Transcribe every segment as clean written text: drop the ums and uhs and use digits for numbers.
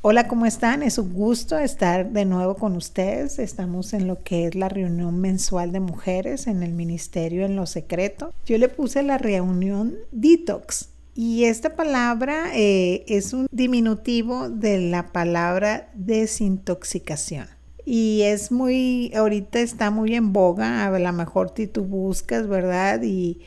Hola, ¿cómo están? Es un gusto estar de nuevo con ustedes. Estamos en lo que es la reunión mensual de mujeres en el Ministerio en lo Secreto. Yo le puse la reunión Detox y esta palabra es un diminutivo de la palabra desintoxicación. Y ahorita está muy en boga, a lo mejor si tú buscas, ¿verdad? Y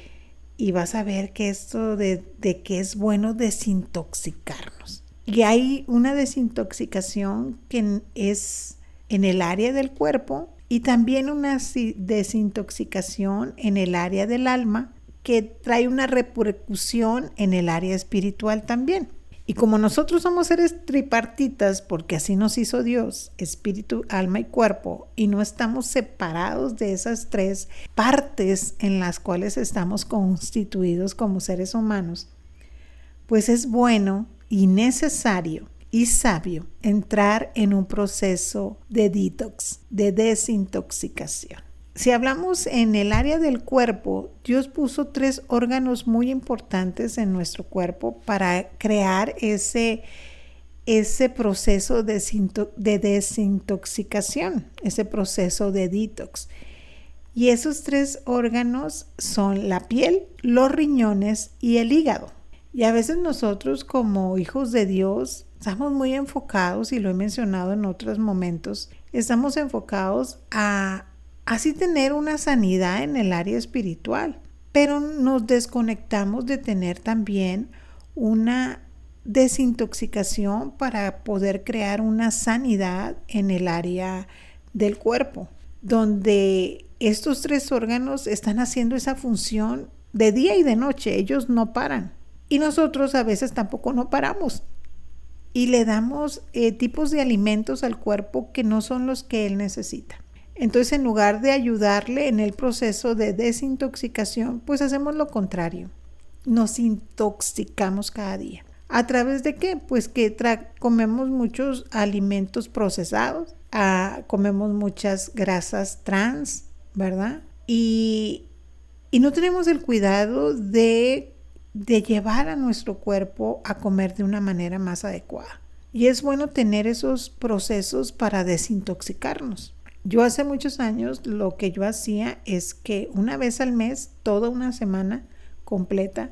vas a ver que esto de que es bueno desintoxicarnos. Y hay una desintoxicación que es en el área del cuerpo y también una desintoxicación en el área del alma que trae una repercusión en el área espiritual también. Y como nosotros somos seres tripartitas, porque así nos hizo Dios, espíritu, alma y cuerpo, y no estamos separados de esas tres partes en las cuales estamos constituidos como seres humanos, pues es bueno y necesario y sabio entrar en un proceso de detox, de desintoxicación. Si hablamos en el área del cuerpo, Dios puso 3 órganos muy importantes en nuestro cuerpo para crear ese proceso de desintoxicación, ese proceso de detox. Y esos 3 órganos son la piel, los riñones y el hígado. Y a veces nosotros como hijos de Dios estamos muy enfocados, y lo he mencionado en otros momentos, estamos enfocados a así tener una sanidad en el área espiritual, pero nos desconectamos de tener también una desintoxicación para poder crear una sanidad en el área del cuerpo, donde estos 3 órganos están haciendo esa función de día y de noche, ellos no paran. Y nosotros a veces tampoco no paramos y le damos tipos de alimentos al cuerpo que no son los que él necesita. Entonces, en lugar de ayudarle en el proceso de desintoxicación, pues hacemos lo contrario. Nos intoxicamos cada día. ¿A través de qué? Pues que comemos muchos alimentos procesados, comemos muchas grasas trans, ¿verdad? Y no tenemos el cuidado de llevar a nuestro cuerpo a comer de una manera más adecuada. Y es bueno tener esos procesos para desintoxicarnos. Yo hace muchos años lo que yo hacía es que una vez al mes, toda una semana completa,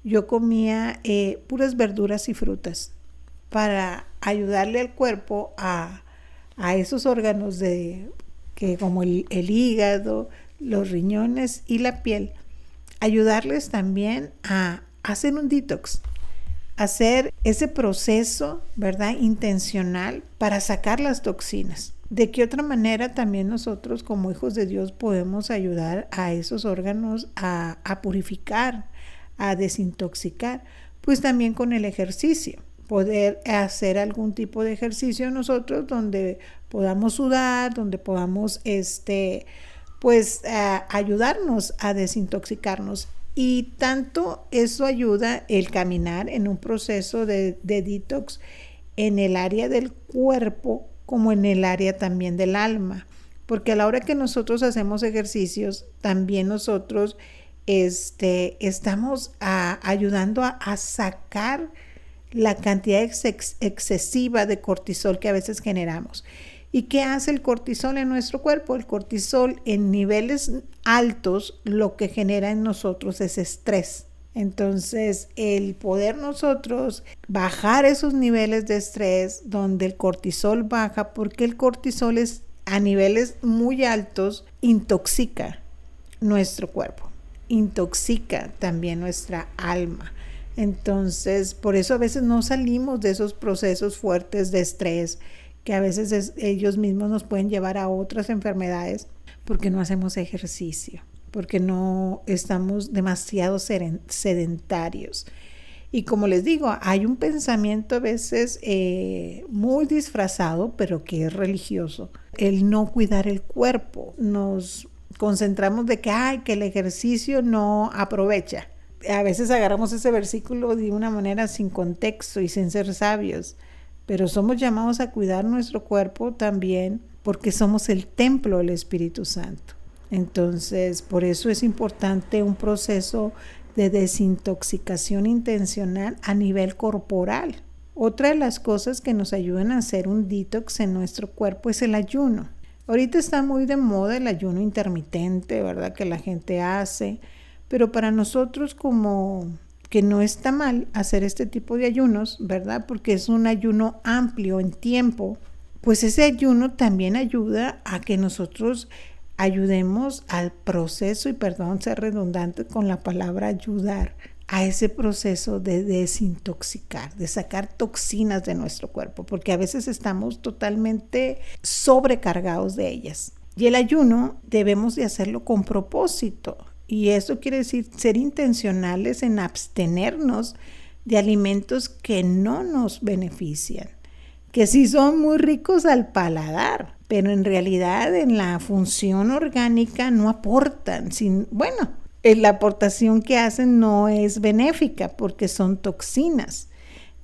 yo comía puras verduras y frutas para ayudarle al cuerpo a esos órganos que como el hígado, los riñones y la piel, ayudarles también a hacer un detox, hacer ese proceso, ¿verdad?, intencional para sacar las toxinas. ¿De qué otra manera también nosotros como hijos de Dios podemos ayudar a esos órganos a purificar, a desintoxicar? Pues también con el ejercicio. Poder hacer algún tipo de ejercicio nosotros donde podamos sudar, donde podamos ayudarnos a desintoxicarnos. Y tanto eso ayuda el caminar en un proceso de detox en el área del cuerpo como en el área también del alma, porque a la hora que nosotros hacemos ejercicios, también nosotros estamos ayudando a sacar la cantidad excesiva de cortisol que a veces generamos. ¿Y qué hace el cortisol en nuestro cuerpo? El cortisol en niveles altos lo que genera en nosotros es estrés. Entonces, el poder nosotros bajar esos niveles de estrés donde el cortisol baja, porque el cortisol es a niveles muy altos, intoxica nuestro cuerpo, intoxica también nuestra alma. Entonces, por eso a veces no salimos de esos procesos fuertes de estrés, que a veces ellos mismos nos pueden llevar a otras enfermedades, porque no hacemos ejercicio, porque no estamos demasiado sedentarios. Y como les digo, hay un pensamiento a veces muy disfrazado, pero que es religioso, el no cuidar el cuerpo. Nos concentramos de que el ejercicio no aprovecha. A veces agarramos ese versículo de una manera sin contexto y sin ser sabios, pero somos llamados a cuidar nuestro cuerpo también porque somos el templo del Espíritu Santo. Entonces, por eso es importante un proceso de desintoxicación intencional a nivel corporal. Otra de las cosas que nos ayudan a hacer un detox en nuestro cuerpo es el ayuno. Ahorita está muy de moda el ayuno intermitente, ¿verdad? Que la gente hace, pero para nosotros como que no está mal hacer este tipo de ayunos, ¿verdad? Porque es un ayuno amplio en tiempo, pues ese ayuno también ayuda a que nosotros ayudemos al proceso, y perdón ser redundante con la palabra ayudar, a ese proceso de desintoxicar, de sacar toxinas de nuestro cuerpo, porque a veces estamos totalmente sobrecargados de ellas. Y el ayuno debemos de hacerlo con propósito, y eso quiere decir ser intencionales en abstenernos de alimentos que no nos benefician, que sí son muy ricos al paladar, pero en realidad en la función orgánica no aportan, la aportación que hacen no es benéfica porque son toxinas.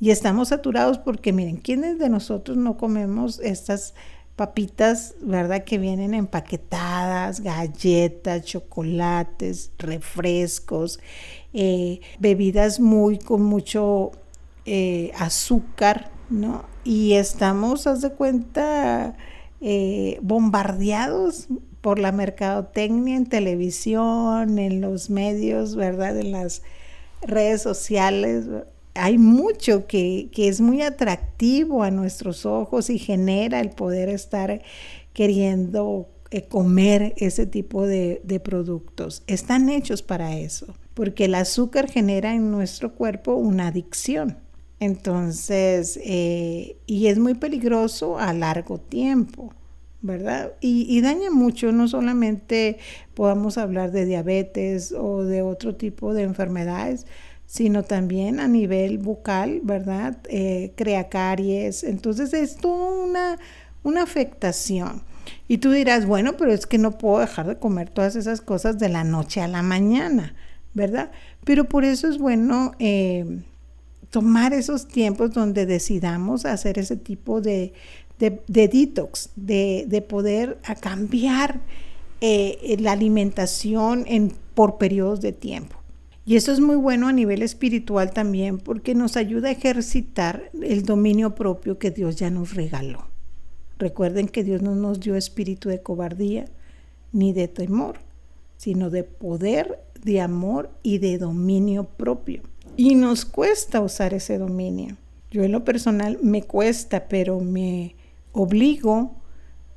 Y estamos saturados porque, miren, ¿quiénes de nosotros no comemos estas papitas, verdad, que vienen empaquetadas, galletas, chocolates, refrescos, bebidas con mucho azúcar, ¿no? Y estamos, haz de cuenta, bombardeados por la mercadotecnia en televisión, en los medios, ¿verdad? En las redes sociales. Hay mucho que es muy atractivo a nuestros ojos y genera el poder estar queriendo comer ese tipo de productos. Están hechos para eso, porque el azúcar genera en nuestro cuerpo una adicción. Entonces, y es muy peligroso a largo tiempo, ¿verdad? Y daña mucho, no solamente podamos hablar de diabetes o de otro tipo de enfermedades, sino también a nivel bucal, ¿verdad? Crea caries. Entonces es toda una afectación. Y tú dirás, bueno, pero es que no puedo dejar de comer todas esas cosas de la noche a la mañana, ¿verdad? Pero por eso es bueno tomar esos tiempos donde decidamos hacer ese tipo de detox, de poder cambiar la alimentación por periodos de tiempo. Y eso es muy bueno a nivel espiritual también porque nos ayuda a ejercitar el dominio propio que Dios ya nos regaló. Recuerden que Dios no nos dio espíritu de cobardía ni de temor, sino de poder, de amor y de dominio propio. Y nos cuesta usar ese dominio. Yo en lo personal me cuesta, pero me obligo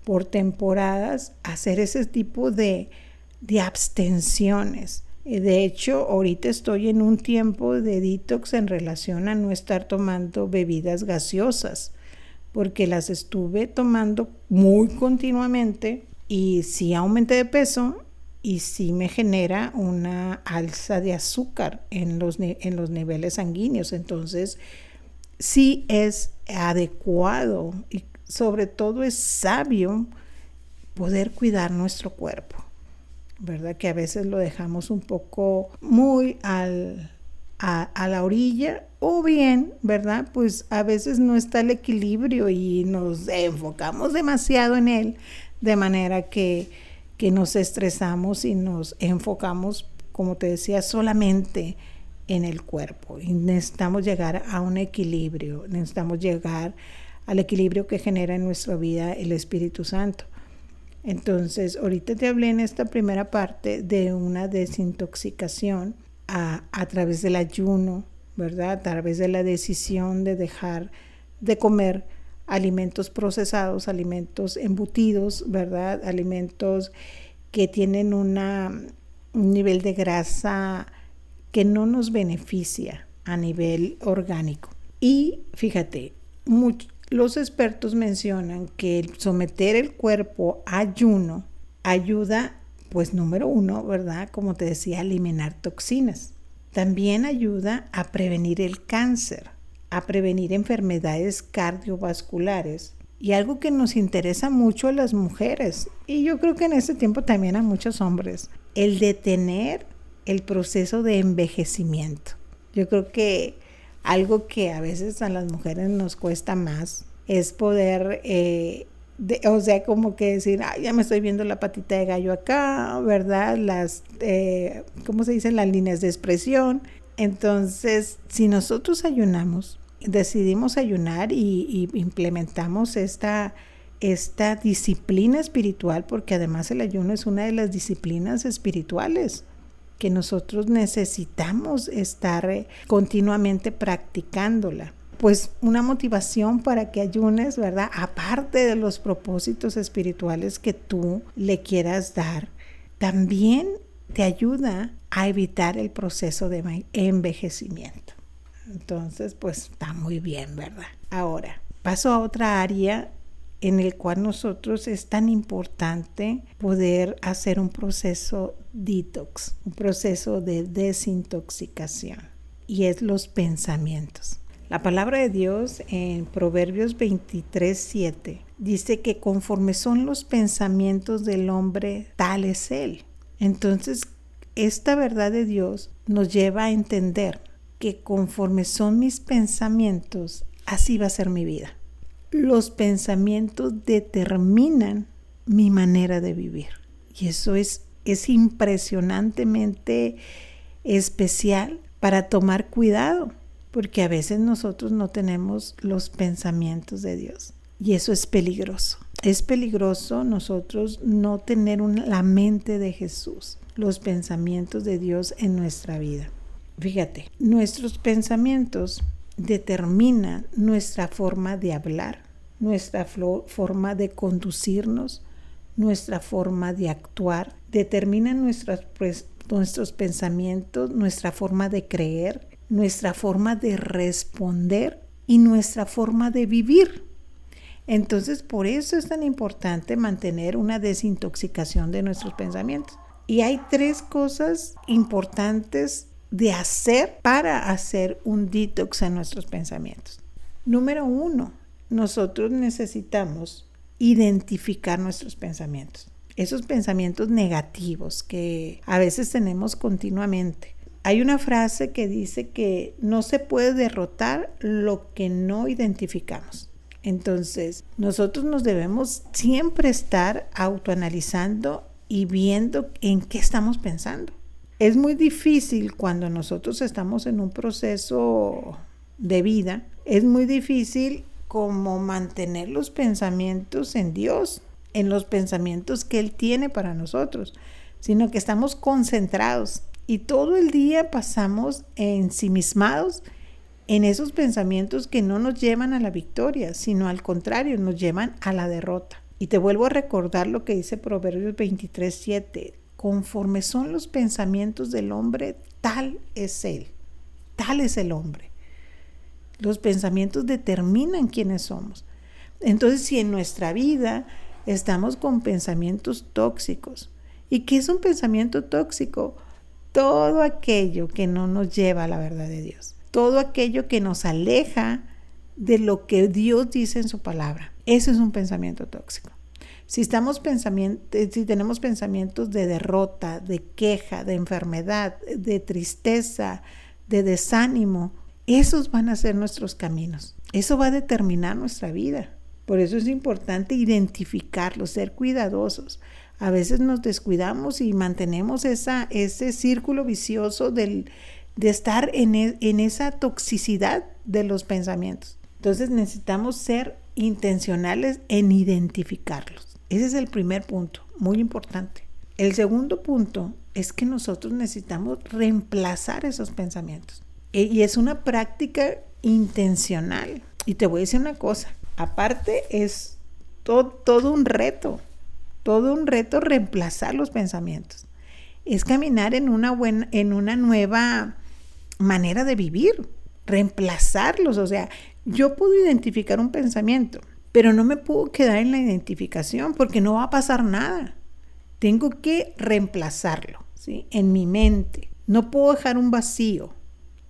por temporadas a hacer ese tipo de abstenciones. De hecho, ahorita estoy en un tiempo de detox en relación a no estar tomando bebidas gaseosas, porque las estuve tomando muy continuamente y sí aumenté de peso y sí me genera una alza de azúcar en los niveles sanguíneos. Entonces, sí es adecuado y sobre todo es sabio poder cuidar nuestro cuerpo, ¿verdad? Que a veces lo dejamos un poco muy a la orilla, o bien, ¿verdad? Pues a veces no está el equilibrio y nos enfocamos demasiado en él, de manera que nos estresamos y nos enfocamos, como te decía, solamente en el cuerpo. Y necesitamos llegar a un equilibrio, necesitamos llegar al equilibrio que genera en nuestra vida el Espíritu Santo. Entonces, ahorita te hablé en esta primera parte de una desintoxicación a través del ayuno, ¿verdad? A través de la decisión de dejar de comer alimentos procesados, alimentos embutidos, ¿verdad? Alimentos que tienen un nivel de grasa que no nos beneficia a nivel orgánico. Y fíjate, los expertos mencionan que el someter el cuerpo a ayuno ayuda, pues número uno, ¿verdad? Como te decía, a eliminar toxinas. También ayuda a prevenir el cáncer, a prevenir enfermedades cardiovasculares. Y algo que nos interesa mucho a las mujeres, y yo creo que en este tiempo también a muchos hombres, el detener el proceso de envejecimiento. Yo creo que algo que a veces a las mujeres nos cuesta más es poder, como que decir, ya me estoy viendo la patita de gallo acá, ¿verdad? ¿Cómo se dicen? Las líneas de expresión. Entonces, si nosotros ayunamos, decidimos ayunar y implementamos esta disciplina espiritual, porque además el ayuno es una de las disciplinas espirituales que nosotros necesitamos estar continuamente practicándola. Pues una motivación para que ayunes, ¿verdad? Aparte de los propósitos espirituales que tú le quieras dar, también te ayuda a evitar el proceso de envejecimiento. Entonces, pues está muy bien, ¿verdad? Ahora, paso a otra área en el cual nosotros es tan importante poder hacer un proceso detox, un proceso de desintoxicación, y es los pensamientos. La palabra de Dios en Proverbios 23:7 dice que conforme son los pensamientos del hombre, tal es él. Entonces, esta verdad de Dios nos lleva a entender que conforme son mis pensamientos, así va a ser mi vida. Los pensamientos determinan mi manera de vivir. Y eso es impresionantemente especial para tomar cuidado, porque a veces nosotros no tenemos los pensamientos de Dios. Y eso es peligroso. Es peligroso nosotros no tener la mente de Jesús, los pensamientos de Dios en nuestra vida. Fíjate, nuestros pensamientos determinan nuestra forma de hablar, nuestra forma de conducirnos, nuestra forma de actuar, determinan nuestros pensamientos, nuestra forma de creer, nuestra forma de responder y nuestra forma de vivir. Entonces, por eso es tan importante mantener una desintoxicación de nuestros pensamientos. Y hay 3 cosas importantes de hacer para hacer un detox en nuestros pensamientos. Número 1, nosotros necesitamos identificar nuestros pensamientos. Esos pensamientos negativos que a veces tenemos continuamente. Hay una frase que dice que no se puede derrotar lo que no identificamos. Entonces, nosotros nos debemos siempre estar autoanalizando y viendo en qué estamos pensando. Es muy difícil cuando nosotros estamos en un proceso de vida, es muy difícil como mantener los pensamientos en Dios, en los pensamientos que Él tiene para nosotros, sino que estamos concentrados y todo el día pasamos ensimismados en esos pensamientos que no nos llevan a la victoria, sino al contrario, nos llevan a la derrota. Y te vuelvo a recordar lo que dice Proverbios 23:7. Conforme son los pensamientos del hombre, tal es él. Tal es el hombre. Los pensamientos determinan quiénes somos. Entonces, si en nuestra vida estamos con pensamientos tóxicos, ¿y qué es un pensamiento tóxico? Todo aquello que no nos lleva a la verdad de Dios. Todo aquello que nos aleja de lo que Dios dice en su palabra. Eso es un pensamiento tóxico. Si tenemos pensamientos de derrota, de queja, de enfermedad, de tristeza, de desánimo, esos van a ser nuestros caminos. Eso va a determinar nuestra vida. Por eso es importante identificarlos, ser cuidadosos. A veces nos descuidamos y mantenemos ese círculo vicioso de estar en esa toxicidad de los pensamientos. Entonces necesitamos ser intencionales en identificarlos. Ese es el primer punto, muy importante. El segundo punto es que nosotros necesitamos reemplazar esos pensamientos. Y es una práctica intencional. Y te voy a decir una cosa, aparte es todo un reto reemplazar los pensamientos. Es caminar en una nueva manera de vivir, reemplazarlos. O sea, yo puedo identificar un pensamiento, pero no me puedo quedar en la identificación porque no va a pasar nada. Tengo que reemplazarlo, ¿sí? En mi mente. No puedo dejar un vacío.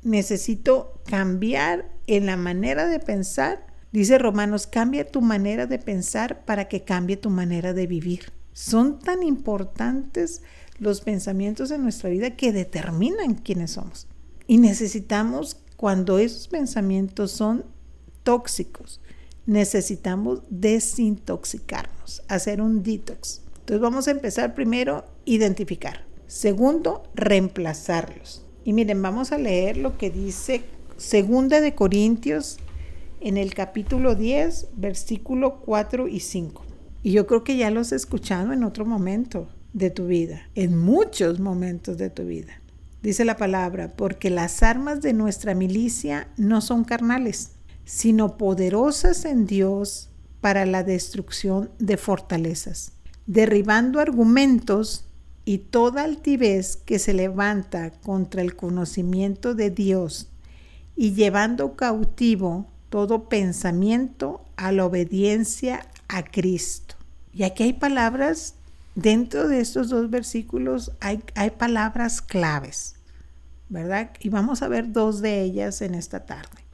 Necesito cambiar en la manera de pensar. Dice Romanos, cambia tu manera de pensar para que cambie tu manera de vivir. Son tan importantes los pensamientos en nuestra vida que determinan quiénes somos. Y necesitamos, cuando esos pensamientos son tóxicos, necesitamos desintoxicarnos, hacer un detox. Entonces vamos a empezar primero, identificar. Segundo, reemplazarlos. Y miren, vamos a leer lo que dice Segunda de Corintios, en el capítulo 10, versículo 4 y 5. Y yo creo que ya los he escuchado en otro momento de tu vida, en muchos momentos de tu vida. Dice la palabra, porque las armas de nuestra milicia no son carnales, sino poderosas en Dios para la destrucción de fortalezas, derribando argumentos y toda altivez que se levanta contra el conocimiento de Dios y llevando cautivo todo pensamiento a la obediencia a Cristo. Y aquí hay palabras, dentro de estos dos versículos hay palabras claves, ¿verdad? Y vamos a ver dos de ellas en esta tarde.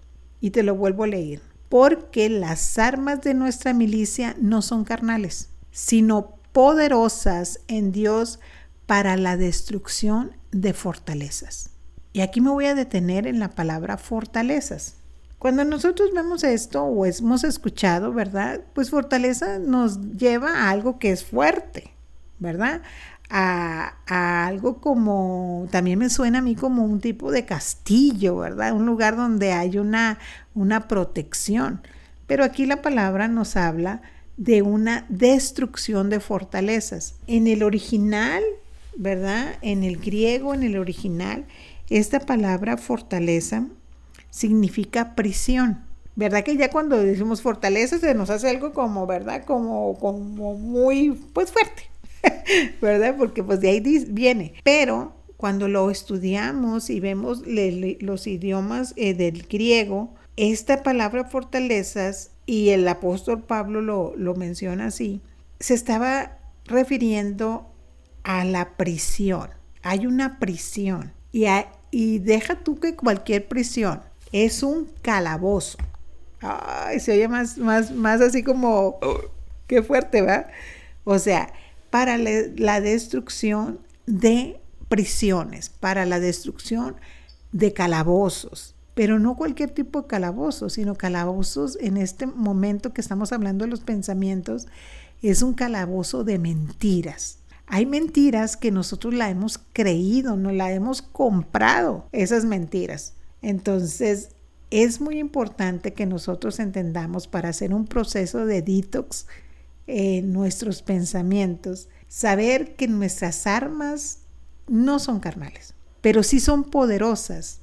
Y te lo vuelvo a leer. Porque las armas de nuestra milicia no son carnales, sino poderosas en Dios para la destrucción de fortalezas. Y aquí me voy a detener en la palabra fortalezas. Cuando nosotros vemos esto o hemos escuchado, ¿verdad? Pues fortaleza nos lleva a algo que es fuerte, ¿verdad? A algo como, también me suena a mí como un tipo de castillo, ¿verdad? Un lugar donde hay una protección. Pero aquí la palabra nos habla de una destrucción de fortalezas. En el original, ¿verdad? En el griego, en el original, esta palabra fortaleza significa prisión. ¿Verdad que ya cuando decimos fortaleza se nos hace algo como, ¿verdad? Como muy, pues fuerte, ¿verdad? Porque pues de ahí viene. Pero cuando lo estudiamos y vemos los idiomas del griego, esta palabra fortalezas, y el apóstol Pablo lo menciona así, se estaba refiriendo a la prisión. Hay una prisión y deja tú que cualquier prisión es un calabozo. Ay, se oye más así como, qué fuerte, ¿va? O sea, para la destrucción de prisiones, para la destrucción de calabozos, pero no cualquier tipo de calabozos, sino calabozos en este momento que estamos hablando de los pensamientos, es un calabozo de mentiras. Hay mentiras que nosotros la hemos creído, no la hemos comprado, esas mentiras. Entonces, es muy importante que nosotros entendamos para hacer un proceso de detox en nuestros pensamientos, saber que nuestras armas no son carnales, pero sí son poderosas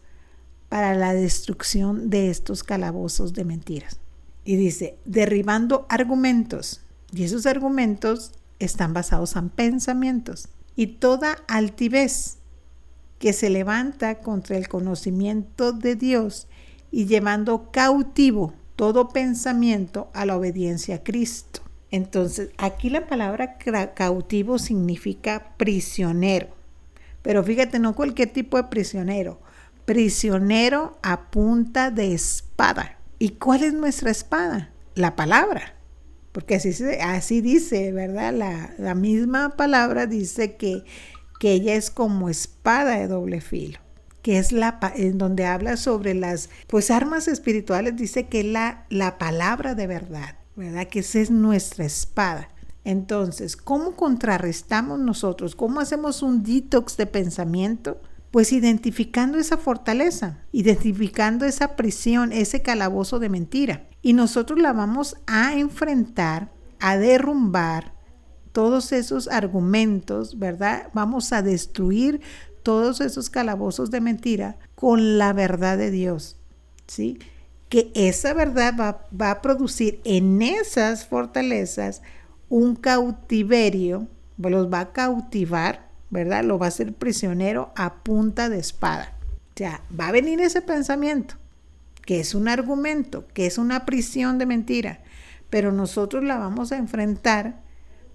para la destrucción de estos calabozos de mentiras. Y dice, derribando argumentos, y esos argumentos están basados en pensamientos, y toda altivez que se levanta contra el conocimiento de Dios y llevando cautivo todo pensamiento a la obediencia a Cristo. Entonces, aquí la palabra cautivo significa prisionero. Pero fíjate, no cualquier tipo de prisionero. Prisionero a punta de espada. ¿Y cuál es nuestra espada? La palabra. Porque así dice, ¿verdad? La misma palabra dice que ella es como espada de doble filo, que es en donde habla sobre las armas espirituales, dice que es la palabra de verdad, ¿verdad? Que esa es nuestra espada. Entonces, ¿cómo contrarrestamos nosotros? ¿Cómo hacemos un detox de pensamiento? Pues identificando esa fortaleza, identificando esa prisión, ese calabozo de mentira. Y nosotros la vamos a enfrentar, a derrumbar todos esos argumentos, ¿verdad? Vamos a destruir todos esos calabozos de mentira con la verdad de Dios, ¿sí? Que esa verdad va a producir en esas fortalezas un cautiverio, los va a cautivar, ¿verdad? Lo va a hacer prisionero a punta de espada. O sea, va a venir ese pensamiento, que es un argumento, que es una prisión de mentira, pero nosotros la vamos a enfrentar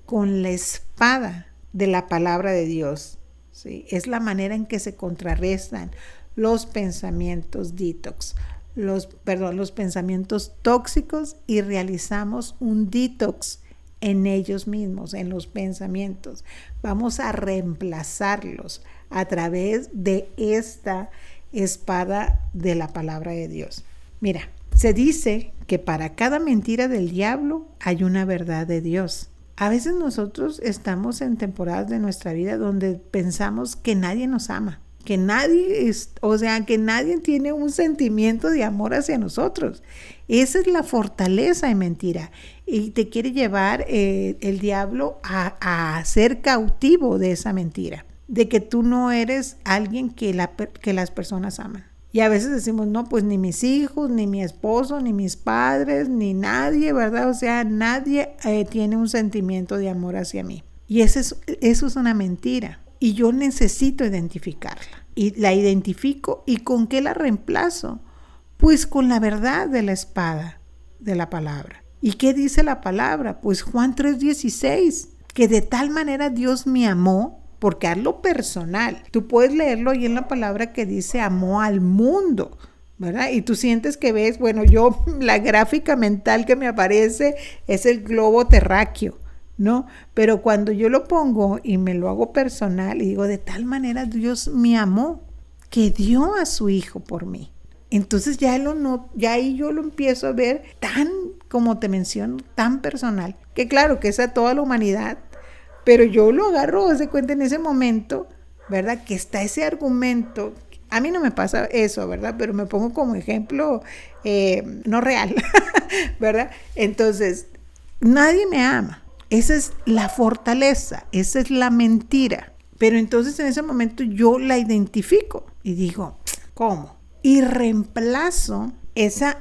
con la espada de la palabra de Dios, ¿sí? Es la manera en que se contrarrestan los pensamientos detox, los pensamientos tóxicos, y realizamos un detox en ellos mismos, en los pensamientos. Vamos a reemplazarlos a través de esta espada de la palabra de Dios. Mira, se dice que para cada mentira del diablo hay una verdad de Dios. A veces nosotros estamos en temporadas de nuestra vida donde pensamos que nadie nos ama, que nadie que nadie tiene un sentimiento de amor hacia nosotros. Esa es la fortaleza de mentira. Y te quiere llevar el diablo a ser cautivo de esa mentira, de que tú no eres alguien que las personas aman. Y a veces decimos, no, pues ni mis hijos, ni mi esposo, ni mis padres, ni nadie, ¿verdad? O sea, nadie tiene un sentimiento de amor hacia mí. Y eso es una mentira. Y yo necesito identificarla. Y la identifico, ¿y con qué la reemplazo? Pues con la verdad de la espada de la palabra. ¿Y qué dice la palabra? Pues Juan 3:16, que de tal manera Dios me amó, porque hazlo personal. Tú puedes leerlo ahí en la palabra que dice amó al mundo, ¿verdad? Y tú sientes que ves, bueno, yo la gráfica mental que me aparece es el globo terráqueo, ¿no? Pero cuando yo lo pongo y me lo hago personal y digo, de tal manera Dios me amó, que dio a su hijo por mí. Entonces ya ahí yo lo empiezo a ver tan, como te menciono, tan personal, que claro que es a toda la humanidad, pero yo lo agarro, se cuenta en ese momento, ¿verdad? Que está ese argumento. A mí no me pasa eso, ¿verdad? Pero me pongo como ejemplo no real, ¿verdad? Entonces, nadie me ama. Esa es la fortaleza, esa es la mentira. Pero entonces en ese momento yo la identifico y digo, ¿cómo? Y reemplazo esa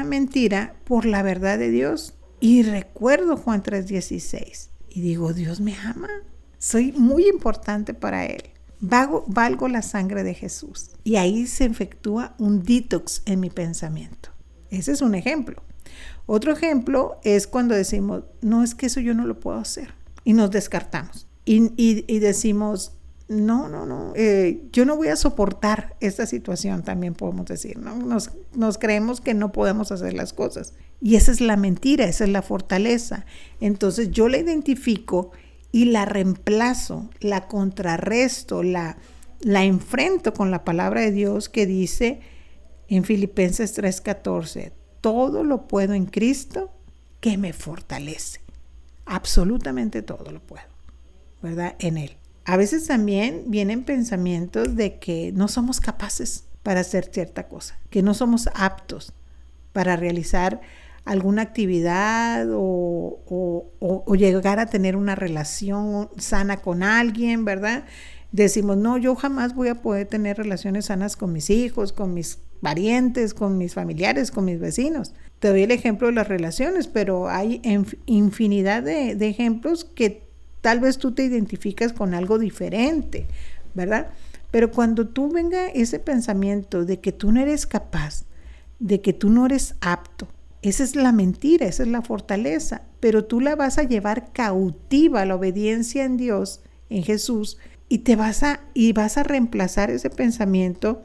mentira por la verdad de Dios. Y recuerdo Juan 3:16. Y digo, Dios me ama. Soy muy importante para Él. Valgo la sangre de Jesús. Y ahí se efectúa un detox en mi pensamiento. Ese es un ejemplo. Otro ejemplo es cuando decimos, no, es que eso yo no lo puedo hacer. Y nos descartamos. Y decimos, no, yo no voy a soportar esta situación, también podemos decir, ¿no? Nos creemos que no podemos hacer las cosas. Y esa es la mentira, esa es la fortaleza. Entonces yo la identifico y la reemplazo, la contrarresto, la enfrento con la palabra de Dios que dice en Filipenses 3:14, todo lo puedo en Cristo que me fortalece. Absolutamente todo lo puedo, ¿verdad? En Él. A veces también vienen pensamientos de que no somos capaces para hacer cierta cosa, que no somos aptos para realizar alguna actividad o llegar a tener una relación sana con alguien, ¿verdad? Decimos, no, yo jamás voy a poder tener relaciones sanas con mis hijos, con mis parientes, con mis familiares, con mis vecinos. Te doy el ejemplo de las relaciones, pero hay infinidad de ejemplos que tal vez tú te identificas con algo diferente, ¿verdad? Pero cuando tú venga ese pensamiento de que tú no eres capaz, de que tú no eres apto, esa es la mentira, esa es la fortaleza, pero tú la vas a llevar cautiva a la obediencia en Dios, en Jesús, y vas a reemplazar ese pensamiento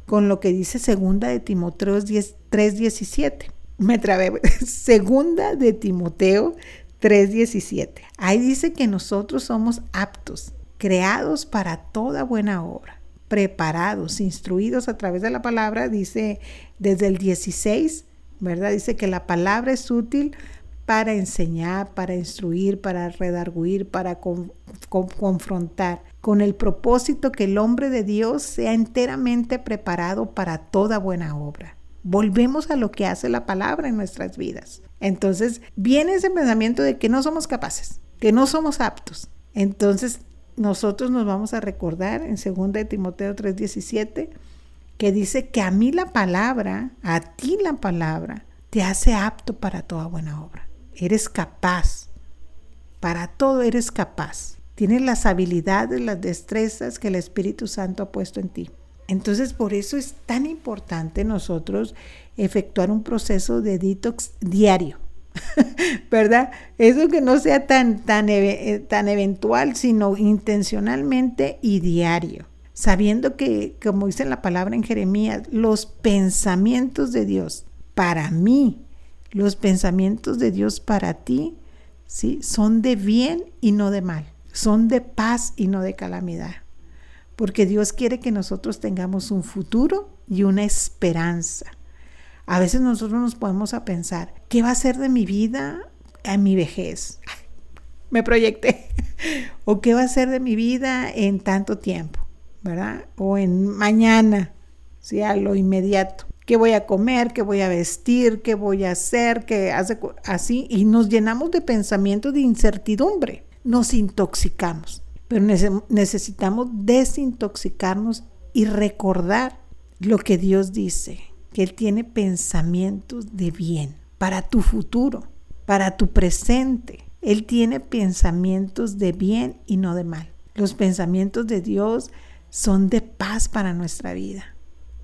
con lo que dice 2 de Timoteo 3:17. Me trabé. 2 de Timoteo 3:17. Ahí dice que nosotros somos aptos, creados para toda buena obra, preparados, instruidos a través de la palabra, dice desde el 16, ¿verdad? Dice que la palabra es útil para enseñar, para instruir, para redarguir, para confrontar, con el propósito que el hombre de Dios sea enteramente preparado para toda buena obra. Volvemos a lo que hace la palabra en nuestras vidas. Entonces viene ese pensamiento de que no somos capaces, que no somos aptos. Entonces nosotros nos vamos a recordar en 2 de Timoteo 3:17 que dice que a mí la palabra, a ti la palabra, te hace apto para toda buena obra. Eres capaz, para todo eres capaz. Tienes las habilidades, las destrezas que el Espíritu Santo ha puesto en ti. Entonces, por eso es tan importante nosotros efectuar un proceso de detox diario, ¿verdad? Eso que no sea tan eventual, sino intencionalmente y diario. Sabiendo que, como dice la palabra en Jeremías, los pensamientos de Dios para mí, los pensamientos de Dios para ti, ¿sí? Son de bien y no de mal, son de paz y no de calamidad. Porque Dios quiere que nosotros tengamos un futuro y una esperanza. A veces nosotros nos podemos a pensar, ¿qué va a ser de mi vida en mi vejez? Me proyecté. ¿O qué va a ser de mi vida en tanto tiempo? ¿verdad? O en mañana, ¿sí? A lo inmediato. ¿Qué voy a comer? ¿Qué voy a vestir? ¿Qué voy a hacer? ¿Qué hace? Así, y nos llenamos de pensamientos de incertidumbre. Nos intoxicamos. Pero necesitamos desintoxicarnos y recordar lo que Dios dice, que Él tiene pensamientos de bien para tu futuro, para tu presente. Él tiene pensamientos de bien y no de mal. Los pensamientos de Dios son de paz para nuestra vida,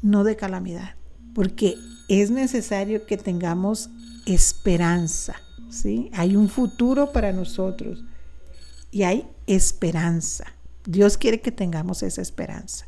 no de calamidad, porque es necesario que tengamos esperanza, ¿sí? Hay un futuro para nosotros y hay esperanza. Dios quiere que tengamos esa esperanza.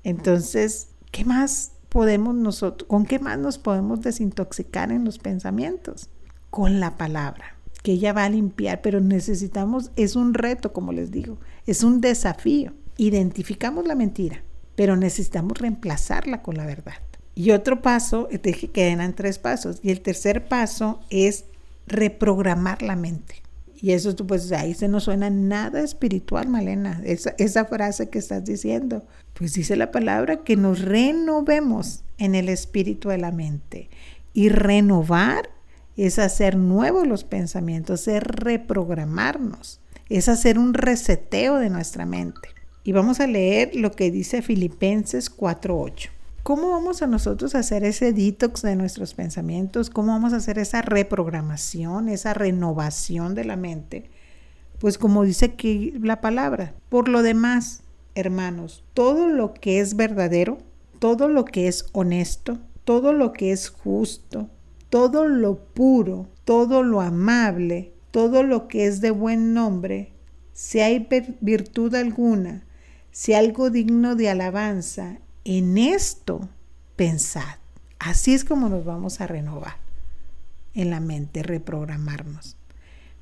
Entonces, ¿qué más podemos nosotros, con qué más nos podemos desintoxicar en los pensamientos? Con la palabra, que ella va a limpiar, pero necesitamos, es un reto, como les digo, es un desafío. Identificamos la mentira, pero necesitamos reemplazarla con la verdad. Y otro paso, dije que eran 3 pasos, y el tercer paso es reprogramar la mente. Y eso, pues ahí se nos suena nada espiritual, Malena, esa frase que estás diciendo. Pues dice la palabra que nos renovemos en el espíritu de la mente. Y renovar es hacer nuevos los pensamientos, es reprogramarnos, es hacer un reseteo de nuestra mente. Y vamos a leer lo que dice Filipenses 4:8. ¿Cómo vamos a nosotros hacer ese detox de nuestros pensamientos? ¿Cómo vamos a hacer esa reprogramación, esa renovación de la mente? Pues como dice aquí la palabra, por lo demás, hermanos, todo lo que es verdadero, todo lo que es honesto, todo lo que es justo, todo lo puro, todo lo amable, todo lo que es de buen nombre, si hay virtud alguna, si algo digno de alabanza, en esto pensad. Así es como nos vamos a renovar en la mente, reprogramarnos.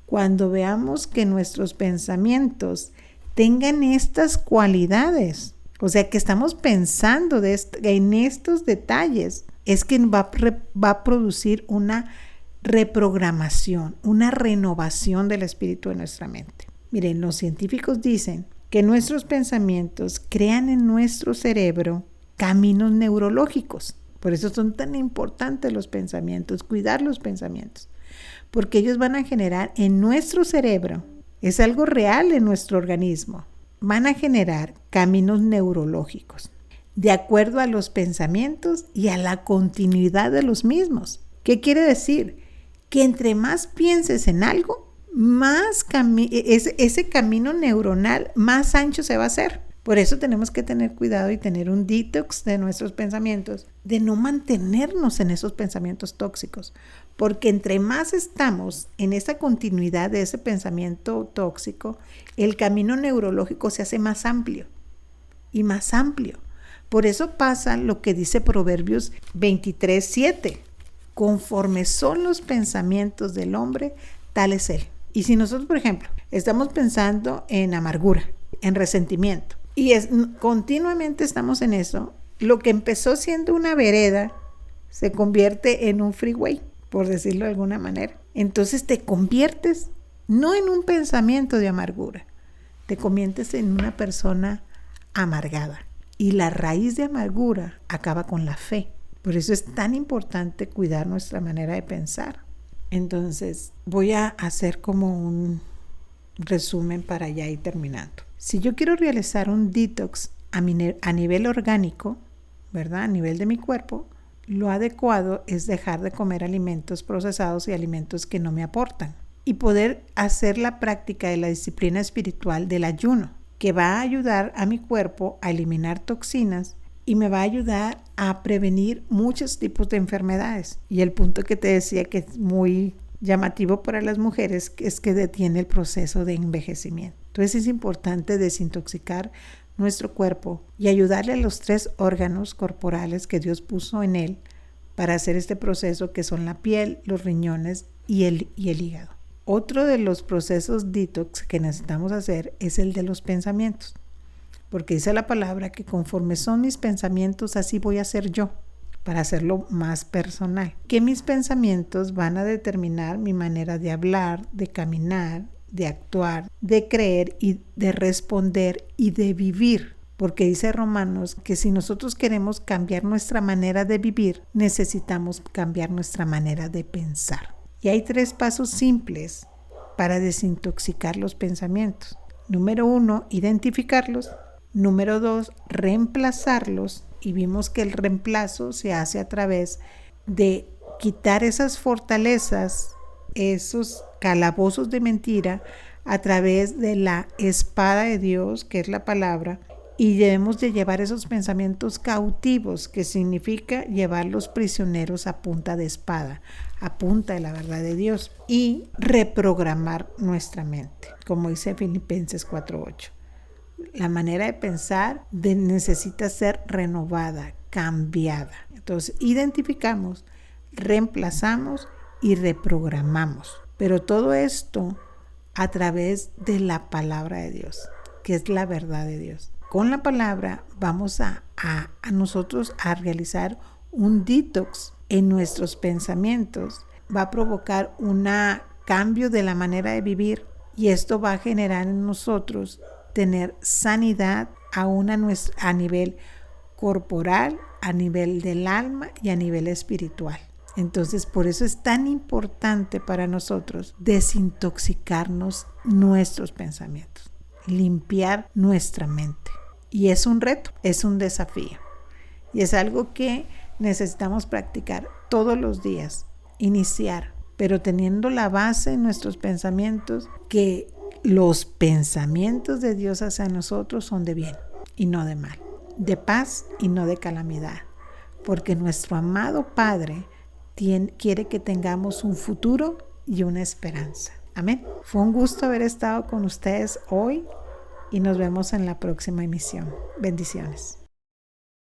Cuando veamos que nuestros pensamientos tengan estas cualidades, o sea, que estamos pensando en estos detalles, es que va a producir una reprogramación, una renovación del espíritu de nuestra mente. Miren, los científicos dicen que nuestros pensamientos crean en nuestro cerebro caminos neurológicos. Por eso son tan importantes los pensamientos, cuidar los pensamientos, porque ellos van a generar en nuestro cerebro, es algo real en nuestro organismo, van a generar caminos neurológicos de acuerdo a los pensamientos y a la continuidad de los mismos. ¿Qué quiere decir? Que entre más pienses en algo, más ese camino neuronal más ancho se va a hacer. Por eso tenemos que tener cuidado y tener un detox de nuestros pensamientos, de no mantenernos en esos pensamientos tóxicos, porque entre más estamos en esa continuidad de ese pensamiento tóxico, el camino neurológico se hace más amplio y más amplio. Por eso pasa lo que dice Proverbios 23:7, conforme son los pensamientos del hombre, tal es él. Y si nosotros, por ejemplo, estamos pensando en amargura, en resentimiento, y continuamente estamos en eso, lo que empezó siendo una vereda se convierte en un freeway, por decirlo de alguna manera. Entonces te conviertes no en un pensamiento de amargura, te conviertes en una persona amargada. Y la raíz de amargura acaba con la fe. Por eso es tan importante cuidar nuestra manera de pensar. Entonces voy a hacer como un resumen para ya ir terminando. Si yo quiero realizar un detox a nivel orgánico, ¿verdad? A nivel de mi cuerpo, lo adecuado es dejar de comer alimentos procesados y alimentos que no me aportan y poder hacer la práctica de la disciplina espiritual del ayuno, que va a ayudar a mi cuerpo a eliminar toxinas y me va a ayudar a prevenir muchos tipos de enfermedades. Y el punto que te decía que es muy llamativo para las mujeres es que detiene el proceso de envejecimiento. Entonces es importante desintoxicar nuestro cuerpo y ayudarle a los 3 órganos corporales que Dios puso en él para hacer este proceso, que son la piel, los riñones y el hígado. Otro de los procesos detox que necesitamos hacer es el de los pensamientos, porque dice la palabra que conforme son mis pensamientos, así voy a ser yo, para hacerlo más personal. Que mis pensamientos van a determinar mi manera de hablar, de caminar, de actuar, de creer y de responder y de vivir. porque dice Romanos que si nosotros queremos cambiar nuestra manera de vivir, necesitamos cambiar nuestra manera de pensar. Y hay 3 pasos simples para desintoxicar los pensamientos. Número 1, identificarlos. Número 2, reemplazarlos. Y vimos que el reemplazo se hace a través de quitar esas fortalezas, esos calabozos de mentira, a través de la espada de Dios, que es la palabra, y debemos de llevar esos pensamientos cautivos, que significa llevarlos prisioneros a punta de espada, a punta de la verdad de Dios, y reprogramar nuestra mente, como dice Filipenses 4:8. La manera de pensar necesita ser renovada, cambiada. Entonces, identificamos, reemplazamos y reprogramamos. Pero todo esto a través de la palabra de Dios, que es la verdad de Dios. Con la palabra vamos a nosotros a realizar un detox en nuestros pensamientos. Va a provocar un cambio de la manera de vivir y esto va a generar en nosotros tener sanidad aún a nivel corporal, a nivel del alma y a nivel espiritual. Entonces, por eso es tan importante para nosotros desintoxicarnos nuestros pensamientos, limpiar nuestra mente. Y es un reto, es un desafío. Y es algo que necesitamos practicar todos los días, iniciar, pero teniendo la base en nuestros pensamientos, que los pensamientos de Dios hacia nosotros son de bien y no de mal, de paz y no de calamidad, porque nuestro amado Padre quiere que tengamos un futuro y una esperanza. Amén. Fue un gusto haber estado con ustedes hoy y nos vemos en la próxima emisión. Bendiciones.